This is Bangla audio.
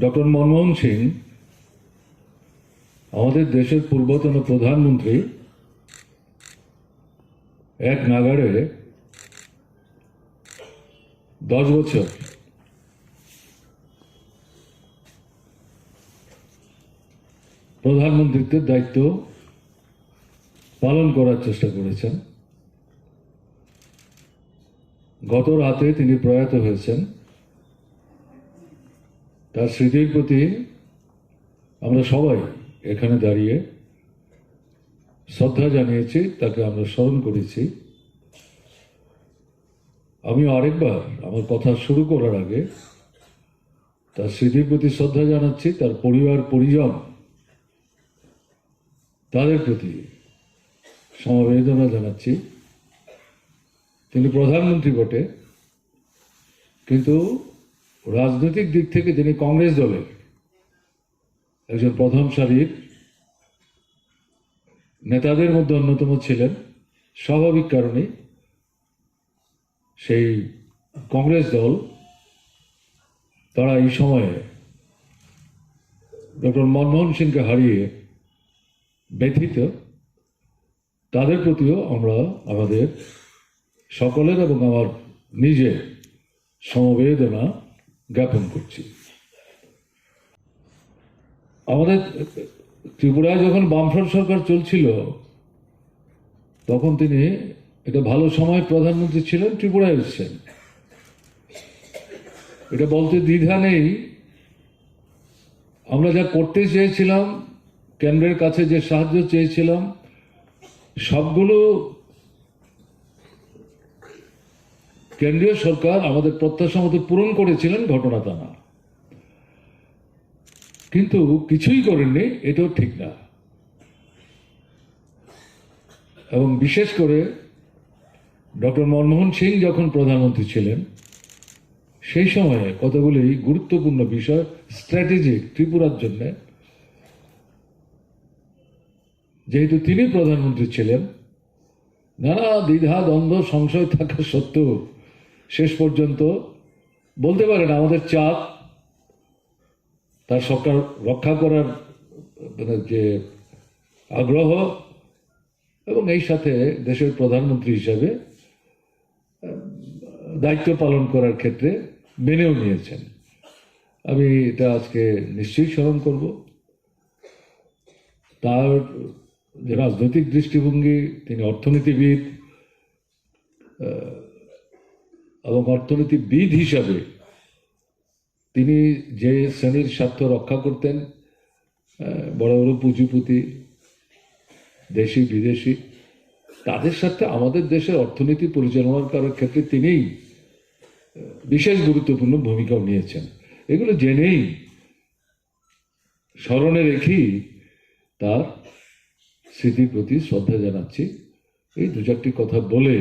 ডক্টর মনমোহন সিং আমাদের দেশের পূর্বতন প্রধানমন্ত্রী এক নাগাড়ে 10 বছর প্রধানমন্ত্রীত্বের দায়িত্ব পালন করার চেষ্টা করেছেন। গত রাতে তিনি প্রয়াত হয়েছেন। তার স্মৃতির প্রতি আমরা সবাই এখানে দাঁড়িয়ে শ্রদ্ধা জানিয়েছি, তাকে আমরা স্মরণ করেছি। আমি আরেকবার আমার কথা শুরু করার আগে তার স্মৃতির প্রতি শ্রদ্ধা জানাচ্ছি, তার পরিবার পরিজন তাদের প্রতি সমবেদনা জানাচ্ছি। তিনি প্রধানমন্ত্রী বটে, কিন্তু রাজনৈতিক দিক থেকে তিনি কংগ্রেস দলের একজন প্রথম সারির নেতাদের মধ্যে অন্যতম ছিলেন। স্বাভাবিক কারণে সেই কংগ্রেস দল তারা এই সময়ে ডক্টর মনমোহন সিংকে হারিয়ে ব্যথিত। তাদের প্রতিও আমরা আমাদের সকলের এবং আমার নিজের সমবেদনা জ্ঞাপন করছি। আমাদের ত্রিপুরায় যখন বামফ্রন্ট সরকার চলছিল তখন তিনি এটা ভালো সময় প্রধানমন্ত্রী ছিলেন, ত্রিপুরায় এসেছেন। এটা বলতে দ্বিধা নেই। আমরা যা করতে চেয়েছিলাম, কেন্দ্রের কাছে যে সাহায্য চেয়েছিলাম, সবগুলো কেন্দ্রীয় সরকার আমাদের প্রত্যাশা মতো পূরণ করেছিলেন, ঘটনা তা না। কিন্তু কিছুই করেননি, এটাও ঠিক না। এবং বিশেষ করে ডক্টর মনমোহন সিং যখন প্রধানমন্ত্রী ছিলেন সেই সময়ে কতগুলি গুরুত্বপূর্ণ বিষয় স্ট্র্যাটেজিক ত্রিপুরার জন্য, যেহেতু তিনি প্রধানমন্ত্রী ছিলেন, নানা দ্বিধা দ্বন্দ্ব সংশয় থাকা সত্ত্বেও শেষ পর্যন্ত বলতে পারেন আমাদের চাপ, তার সরকার রক্ষা করার যে আগ্রহ এবং এই সাথে দেশের প্রধানমন্ত্রী হিসাবে দায়িত্ব পালন করার ক্ষেত্রে মেনেও নিয়েছেন। আমি এটা আজকে নিশ্চয়ই স্মরণ করব। তার যে রাজনৈতিক দৃষ্টিভঙ্গি, তিনি অর্থনীতিবিদ এবং অর্থনীতিবিদ হিসাবে তিনি যে শ্রেণীর স্বার্থ রক্ষা করতেন, বড় বড় পুঁজিপতি দেশি বিদেশি, তাদের সাথে আমাদের দেশের অর্থনীতি পরিচালনা করার ক্ষেত্রে তিনি বিশেষ গুরুত্বপূর্ণ ভূমিকাও নিয়েছেন। এগুলো জেনেই স্মরণে রেখেই তার স্মৃতির প্রতি শ্রদ্ধা জানাচ্ছি। এই দু চারটি কথা বলে